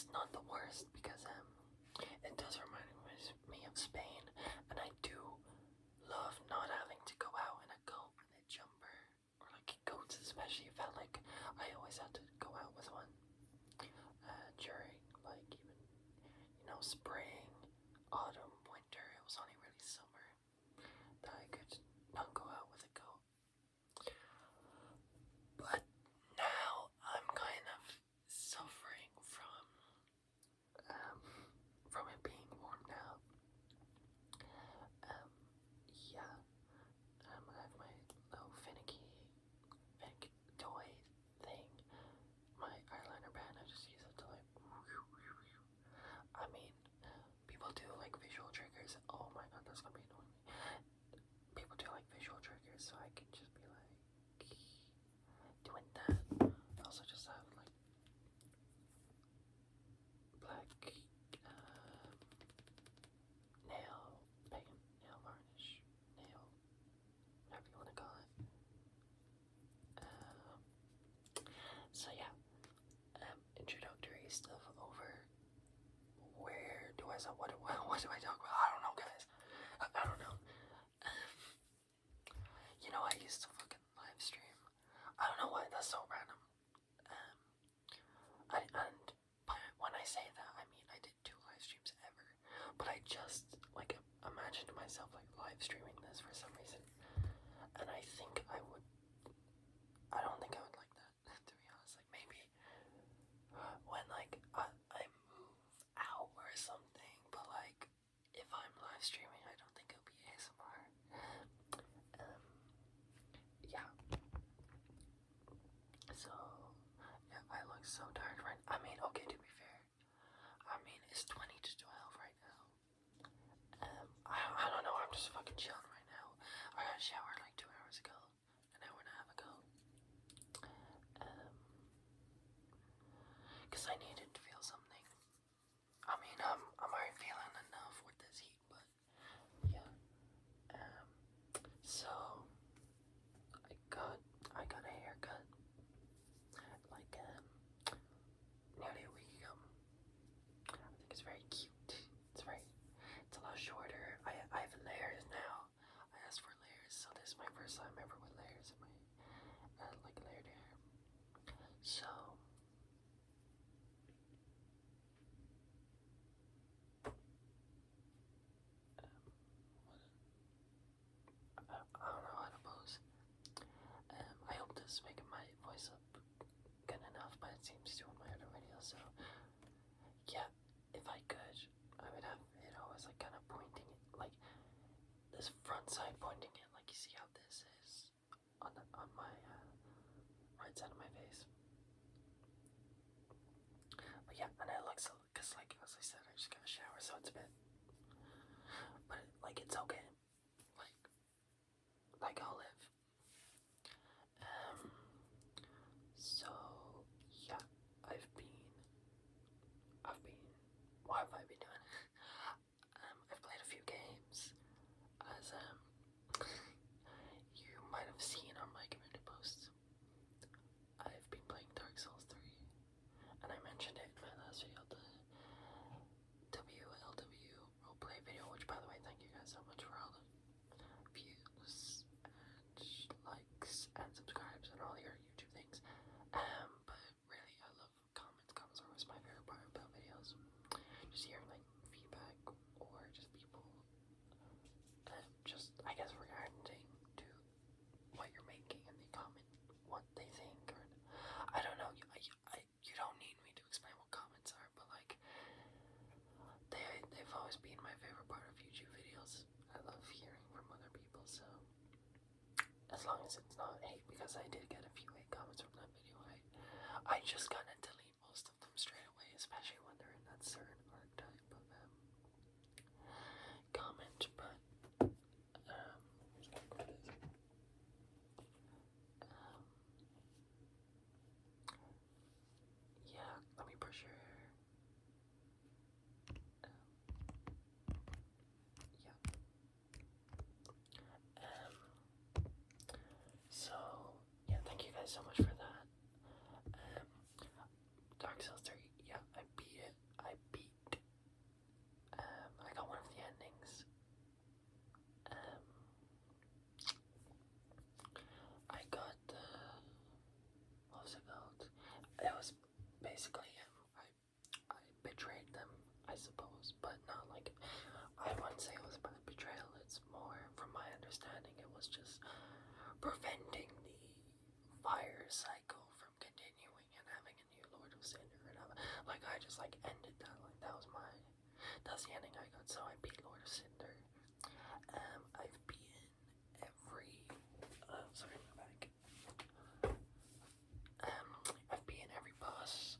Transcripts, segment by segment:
it's not the worst because it does remind me of Spain, and I do love not having to go out in a coat and a jumper, or like coats especially. It felt like I always had to go out with one during like even spring, autumn, winter. It was only really summer that I could not go out with a coat. But now I'm kind of suffering from it being warm now. Yeah. I have my little finicky toy thing. My eyeliner pen. I just use it to like. I mean, people do like visual triggers. Oh my god, that's gonna be annoying. People do like visual triggers, so I can just be like doing that. I also just have like black nail paint, nail varnish, nail, whatever you want to call it. So yeah, introductory stuff over. Where do I start? What do I talk about? I don't know, guys. I don't know. I used to fucking live stream. I don't know why, that's so random. And when I say that, I mean I did 2 live streams ever, but I just like imagined myself like live streaming this for some reason, and I think I would. I don't think I would like that, to be honest. Like maybe when like I move out or something, but like if I'm live streaming, I don't think it'll be ASMR. Yeah. So yeah, I look so tired right. I mean, okay, to be fair, I mean it's 20 to 12 right now. I don't know. I'm just fucking chilling right now. I got showered like 2 hours ago, an hour and a half ago. Cause I needed to feel something. I mean, I'm already feeling enough with this heat, but yeah. So I got a haircut like nearly a week ago. I think it's very cute. It's a lot shorter. I have layers now. I asked for layers, so this is my first time ever with layers in my like layered hair. So I don't know how to pose. I hope this is making my voice up good enough, but it seems to in my other videos. So yeah, if I could, I would have it always like kind of pointing it, like this front side pointing in, like you see how this is on my right side of my face. But yeah, and it looks, cause like as I said, I just got a shower, so it's a bit, but like it's okay. Like I'll live. So yeah, what have I been doing? I've played a few games, as you might have seen on my community posts. I've been playing Dark Souls 3, and I mentioned it in my last video, the WLW roleplay video, which by the way, thank you guys so much for all the views and likes and subscribes and all your YouTube things. But really, I love comments. Comments are always my favorite part about videos. Just hearing like feedback or just people, just I guess regarding to what you're making and they comment what they think, or I don't know. You don't need me to explain what comments are, but like they've always been my favorite part of YouTube videos. I love hearing from other people, so as long as it's not hate, because I did get a few hate comments from that video. I just gotta delete most of them straight away, especially when they're in that certain archetype of comment. But yeah, let me brush your hair. So yeah, thank you guys so much for that. Dark Souls 3, yeah, I beat it. preventing the fire cycle from continuing and having a new Lord of Cinder, and I just like ended that. Like that's the ending I got. So I beat Lord of Cinder. I've beaten every. Sorry, my back. I've beaten every boss.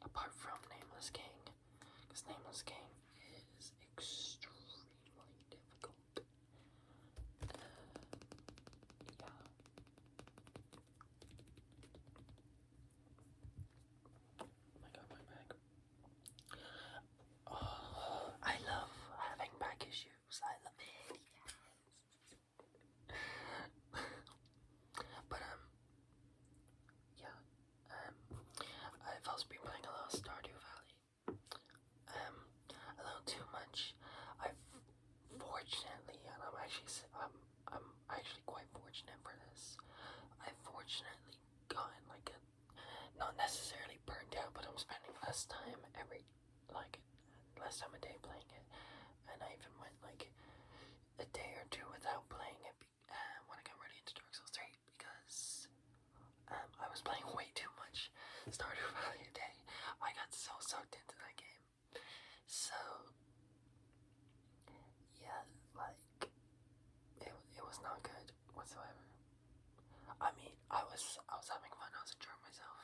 Apart from Nameless King, because Nameless King is extremely difficult. Yeah. Oh my god, my back. Oh, I love having back issues. I love it. But yeah. I've also been playing a lot of Stardew Valley. A little too much. I've fortunately, and I'm actually quite fortunate for this. I've fortunately gotten like a, not necessarily burned out, but I'm spending less time less time a day playing it, and I even went like a day or two without playing it when I got ready into Dark Souls 3 because I was playing way too much Stardew Valley a day. I got so sucked into that game. So yeah, like it was not good whatsoever. I mean, I was having fun. I was enjoying myself.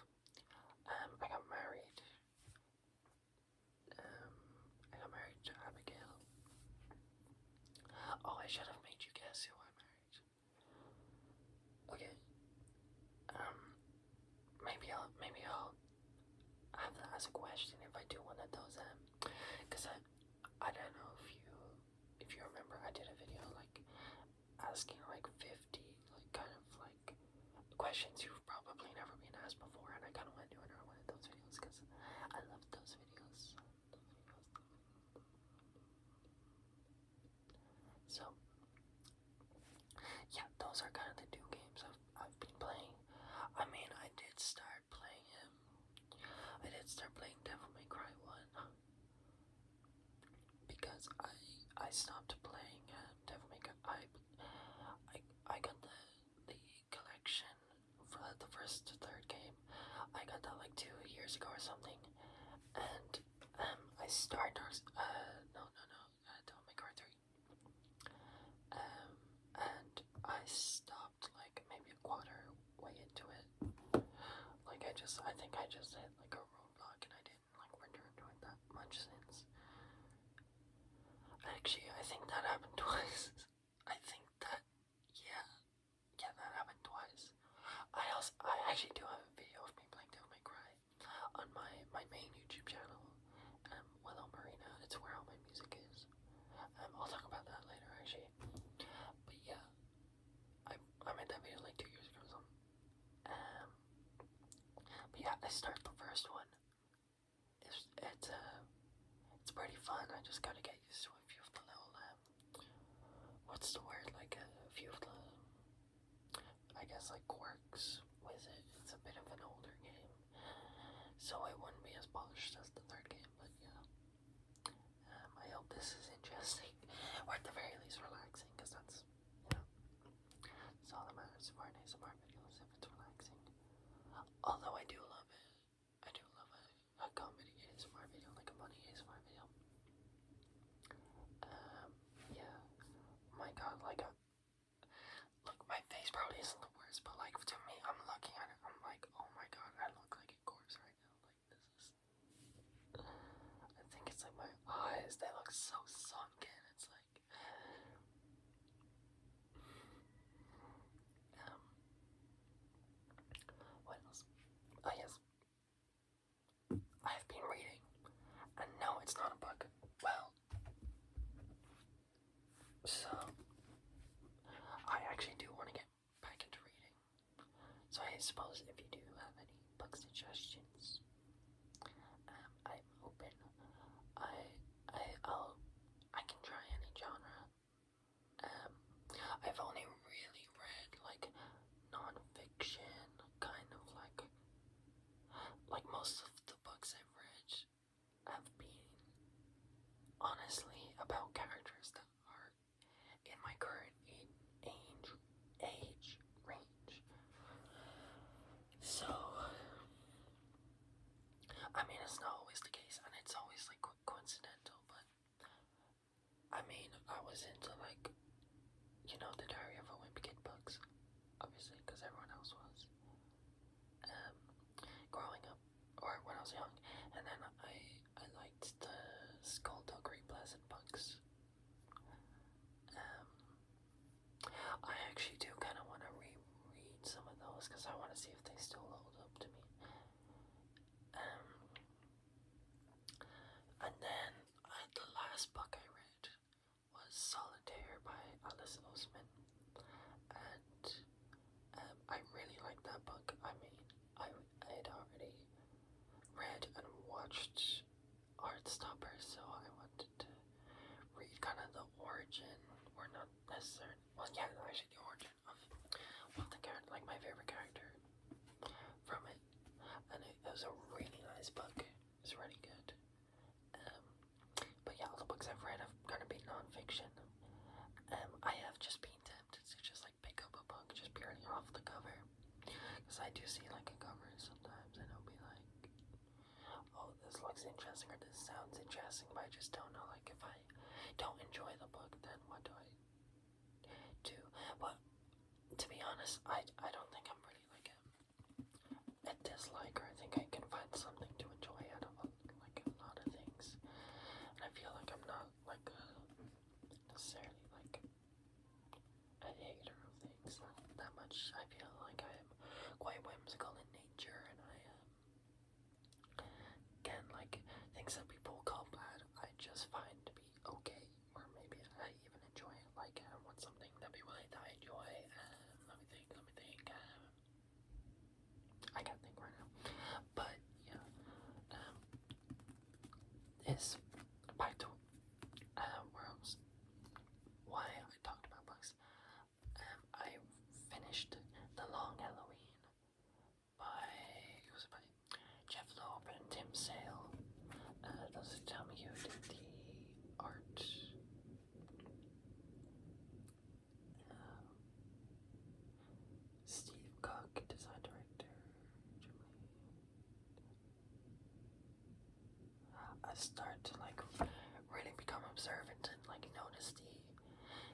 I got married. I got married to Abigail. Oh, I should have made you guess who I married. Okay. Maybe I'll have that as a question if I do one of those. Cause I don't know if you remember, I did a video like asking like 50 like kind of like questions you've probably never been asked before, and I kind of want to do another one of those videos because I love those videos. So yeah, those are kind of the two games I've been playing. I mean, I did start playing Devil May Cry 1 because I stopped playing Devil May Cry. I got the collection for the first to third game. I got that like 2 years ago or something, and I started Devil May Cry 3. And I stopped like maybe a quarter way into it. Like I think I just hit like a roadblock, and I didn't like return to it that much since. Actually, I think that happened twice. I think that, yeah, that happened twice. I actually do have a video of me playing Devil May Cry on my main YouTube channel, Willow Marina. It's where all my music is. I'll talk about that later, actually. But yeah, I made that video like 2 years ago or something. But yeah, I started the first one. It's pretty fun. I just gotta get used to a few of the little what's the word? Like a few of the, I guess like quirks with it. It's a bit of an older game, so it wouldn't be as polished as the third game. But yeah, I hope this is interesting, or at the very least relaxing, because that's all that matters for an ASMR video is if it's relaxing. Although I do love it. I do love a comedy ASMR video, like a funny ASMR video. Yeah. My god, like look, my face probably isn't the worst, but like to me, I'm looking at it, I'm like, oh my god, I look like a corpse right now. Like this is, I think it's like my eyes, they look so sunken. It's like, what else? Oh yes, I've been reading, and no, it's not a book. Well, so I actually do want to get back into reading. So I suppose if you do have any book suggestions, I'm open. I can try any genre. I've only really read like non-fiction, kind of like most of the books I've read have been honestly about characters that are in my current was into like, you know, the Diary of a Wimpy Kid books, obviously, because everyone else was. Growing up, or when I was young, and then I liked the Skullduggery Pleasant books. I actually do kind of want to reread some of those because I want to see if they still hold up to me. And then the last book I read was Solitaire by Alice Oseman, and I really liked that book. I mean, I had already read and watched Heartstopper, so I wanted to read kind of the origin, or not necessarily, well, yeah, actually the origin of the character, like my favorite character from it, and it was a really nice book. It was really good. But yeah, all the books I've read have kind of been non-fiction. I have just been tempted to just like pick up a book just purely off the cover, because I do see like a cover sometimes and I'll be like, oh, this looks interesting or this sounds interesting, but I just don't know, like, if I don't enjoy the book, then what do I do? But to be honest, I don't think I'm really like a disliker. I think I can find something to enjoy out of like a lot of things, and I feel like I'm not like necessarily like a hater of things that much. I feel like I am quite whimsical in nature, and I can like things that people call bad, I just find to be okay, or maybe I even enjoy it. Like, what's something that people hate that I enjoy? Let me think. I can't think right now. But yeah, is back to where I was, why I talked about books. I finished The Long Halloween by Jeff Loeb and Tim Sale. Does it tell me who did the art? Steve Cook, design director. I start to like really become observant and like notice the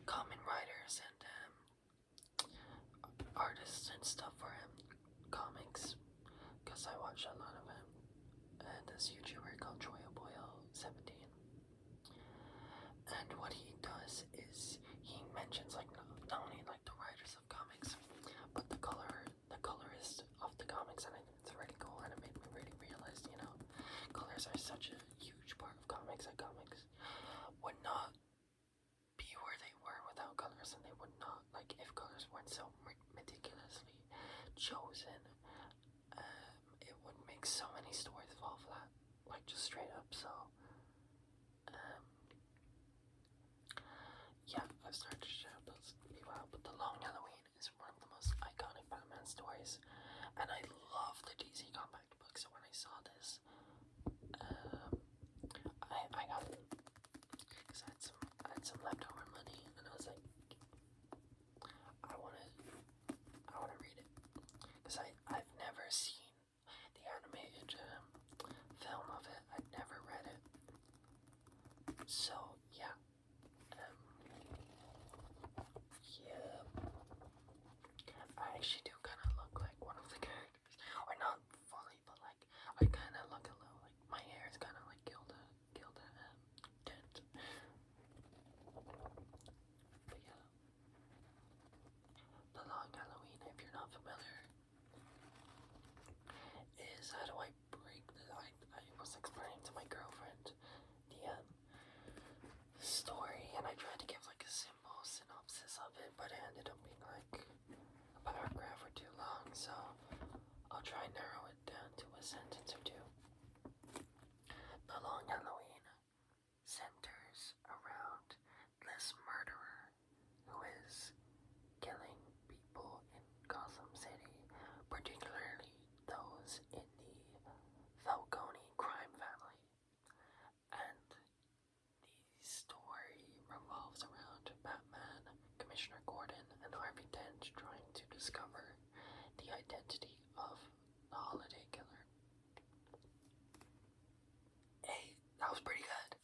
common writers and artists and stuff for comics, because I watch a lot of this YouTuber called Troyaboyle17, and what he does is he mentions like not only like the writers of comics, but the colorist of the comics, and I think it's really cool, and it made me really realize, you know, colors are such a huge part of comics, and comics would not be where they were without colors, and they would not, like, if colors weren't so meticulously chosen, it would make so many stories fall flat, like, just straight up. So yeah, I've started to shout those people out, but The Long Halloween is one of the most iconic Batman stories, and I love the DC compact book, so when I saw this, I got it, because I had some leftover money, and I was like, I wanna read it, because I've never seen the animated film of it. I've never read it, so yeah. Yeah, I actually do kind of look like one of the characters, or not fully, but like I kind of look a little like my hair is kind of like Gilda Dent. But yeah, The Long Halloween, if you're not familiar, is how do I break the? I was explaining to my girlfriend the story, and I tried to give like a simple synopsis of it, but it ended up being like a paragraph or too long, so I'll try and narrow it down to a sentence or two. The Long Halloween centers around this murderer who is killing people in Gotham City, particularly those in the Falcone crime family, and the story revolves around Batman, Commissioner Gordon, and Harvey Dent trying to discover the identity of the Holiday Killer. Hey, that was pretty good.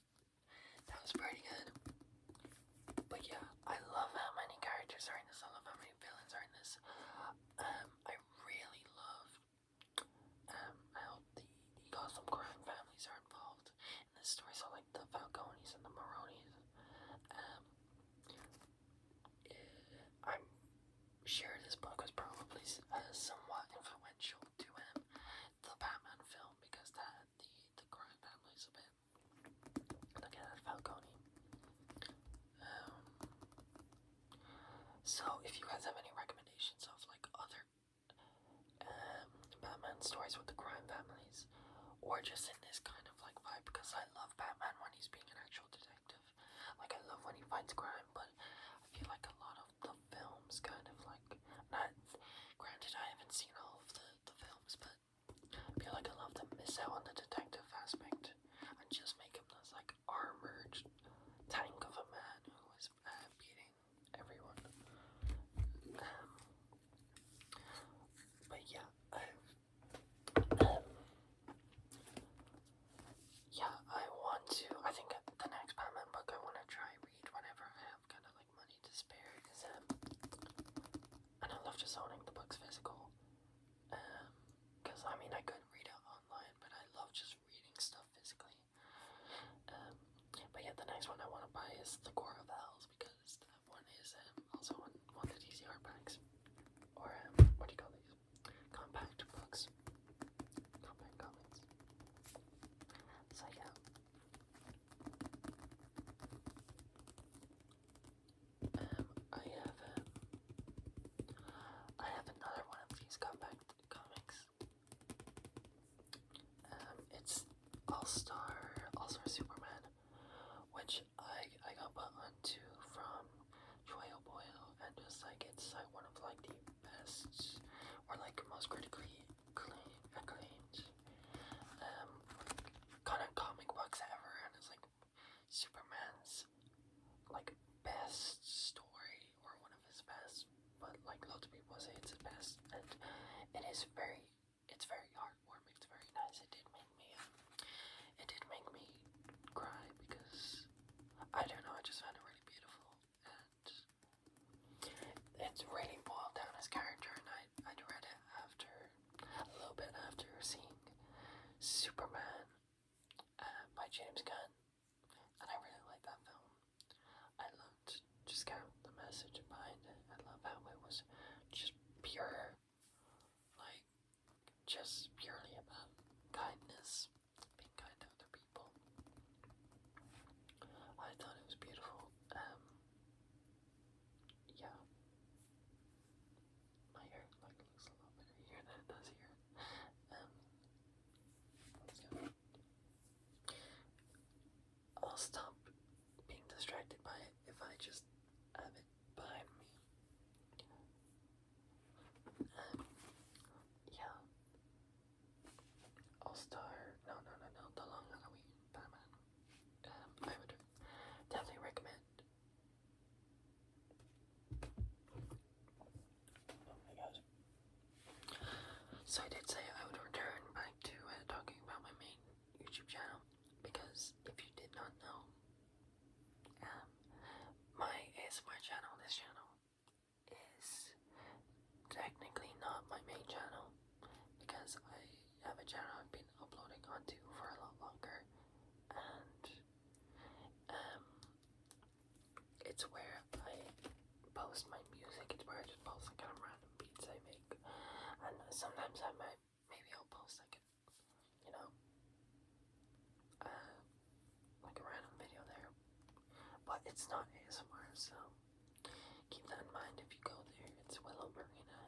Families somewhat influential to the Batman film because the crime families a bit. Look at that Falcone. So if you guys have any recommendations of like other Batman stories with the crime families, or just in this kind of like vibe, because I love Batman when he's being an actual detective. Like I love when he fights crime, but I feel like a lot of the films kind of like, not granted I haven't seen all of the films, but I feel like a lot of them miss out on the detective aspect and just make him this like armored tank of a man who is beating everyone. But yeah, I think the next Batman book I want to try read whenever I have kind of like money to spare is and I love just owning the books physical, because I mean I could read it online, but I love just reading stuff physically. But yeah, the next one I want to buy is The Core of Hells, because that one is also on one of the DC hardbacks, or what do you call these? Compact books, compact comics. So yeah. I have another one of these compact comics. It's All-Star Superman, which I got put onto from Joyo Boyo, and just like it's like one of like the best or like most critically acclaimed kind of comic books ever, and it's like Superman's like best story or one of his best, but like lots of people say it's his best, and it's very heartwarming. It's very nice. It did make me cry because I don't know. I just found it really beautiful, and it's really boiled down his character. And I'd read it after a little bit after seeing Superman by James Gunn, and I really like that film. I loved just kind of the message behind it. I love how it was just pure, like just purely about kindness, being kind to other people. I thought it was beautiful. Yeah, my hair like looks a lot better here than it does here. Let's go. I'll stop being distracted by it if I just have it behind me. Yeah. All-Star, no, the Long Halloween Batman. I would definitely recommend. Oh my gosh. So I did say I would return back to talking about my main YouTube channel, because if you did not know, my ASMR channel, this channel, is technically not my main channel, because I have a channel I've been uploading onto for a lot longer, and it's where I post my music. It's where I just post like kind of random beats I make, and sometimes maybe I'll post like like a random video there, but it's not ASMR, so keep that in mind if you go there. It's Willow Marina.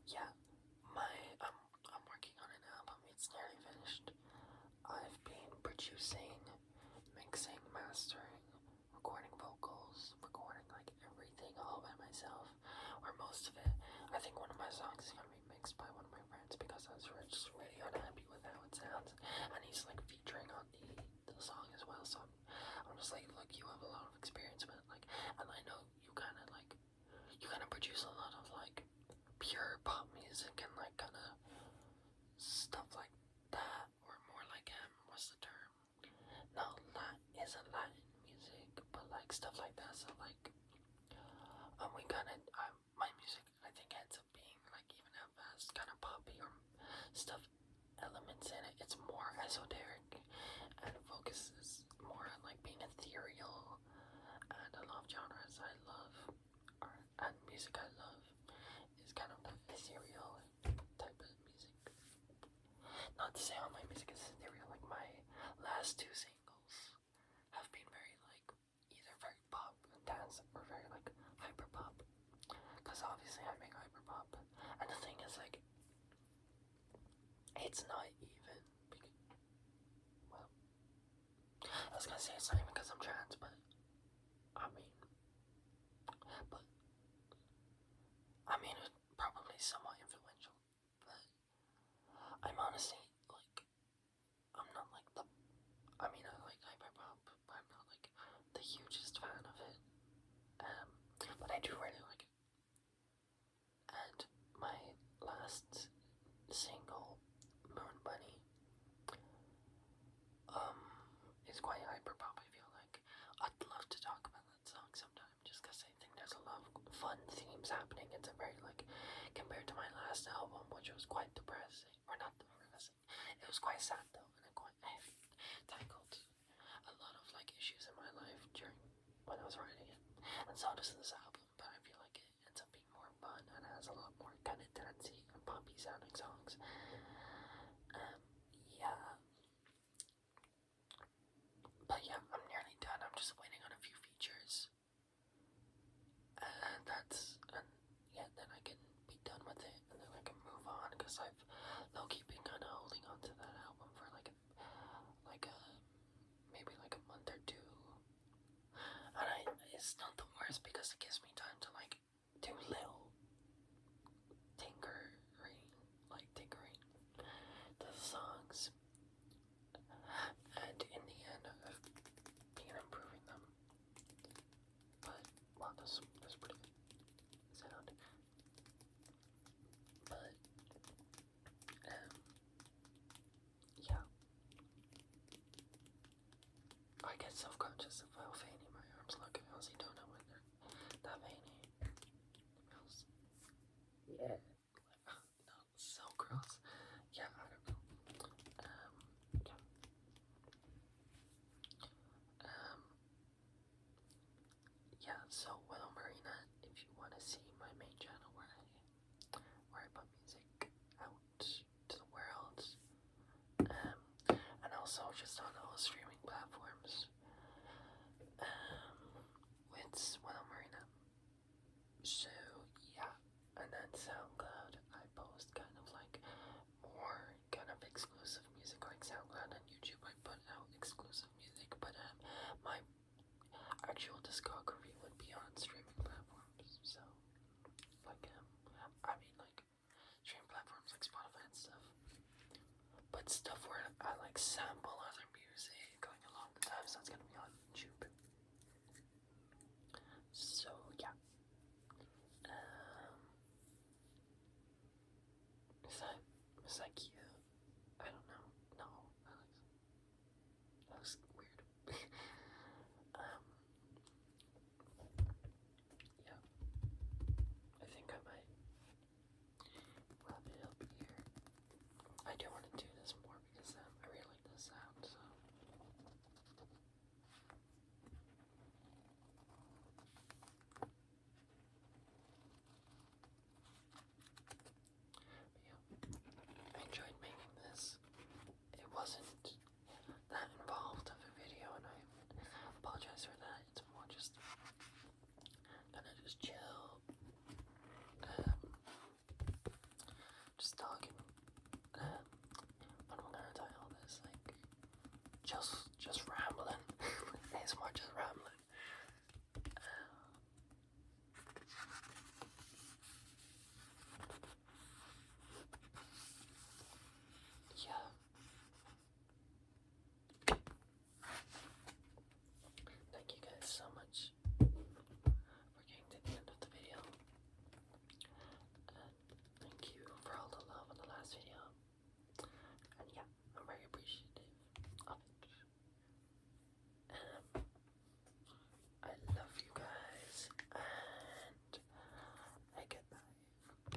Yeah, I'm working on an album. It's nearly finished. I've been producing, mixing, mastering, recording vocals, recording like everything all by myself, or most of it. I think one of my songs is gonna be mixed by one of my friends, because I was just really unhappy with how it sounds, and he's like featuring on the song as well. So I'm just like, look, you have a lot of experience with it, like, and I know you kind of produce a lot of like pure pop music and like kind of stuff like that, or more like what's the term? Not isn't Latin music, but like stuff like that. So like, we kind of my music I think ends up being like even has kind of poppy or stuff elements in it. It's more esoteric and focuses more music I love is kind of the ethereal type of music. Not to say all my music is ethereal, like my last two singles have been very like either very pop and dance or very like hyper pop. Cause obviously I make hyper pop, and the thing is like it's not even because, well, I was gonna say it's not even because I'm trans, but I mean, but I mean it's probably somewhat influential. But I'm honestly like I'm not like the I mean I like hyper pop, but I'm not like the hugest fan of it. But I do really like it. And my last single, Moon Bunny, is quite hyper pop. I feel like I'd love to talk about that song sometime, just because I think there's a lot of fun themes happening. It's a very like compared to my last album, which was quite depressing, or not depressing. It was quite sad though, and I tackled a lot of like issues in my life during when I was writing it, and so does this album. But I feel like it ends up being more fun and has a lot more kind of dancey and poppy sounding songs. Yeah. But yeah, I'm nearly done. I'm just waiting on a few features. And yeah, then I can be done with it, and then I can move on, because I've low-key been kind of holding on to that album for like a maybe like a month or two. And it's not the worst because it gives me time to like do little tinkering to the songs. And in the end, I've been improving them. But wow, that's pretty good sound. But yeah, I get self-conscious of how veiny my arms look. I honestly don't know when they're that veiny. Yeah. No, so gross. Yeah, I don't know. Yeah. Yeah, so well, Marina, if you want to see my main channel where I put music out to the world, and also just on all streaming platforms, it's well, Marina. So yeah, and then SoundCloud, I post kind of like more kind of exclusive music, like SoundCloud, and YouTube I put out exclusive music, but my actual discography would be on streaming platforms. So like I mean like streaming platforms like Spotify and stuff, but stuff where I like sample other music going along the time, so it's gonna be on YouTube. So yeah. Is that cute? I don't know. No, that looks weird. Yeah. I think I might wrap it up here. I do want to do this more because I really like the sound, so. But yeah, I enjoyed making this. It wasn't that involved of a video, and I apologize for that. It's more just gonna just chill, just talking. What am I gonna title this? Like just rambling. ASMR just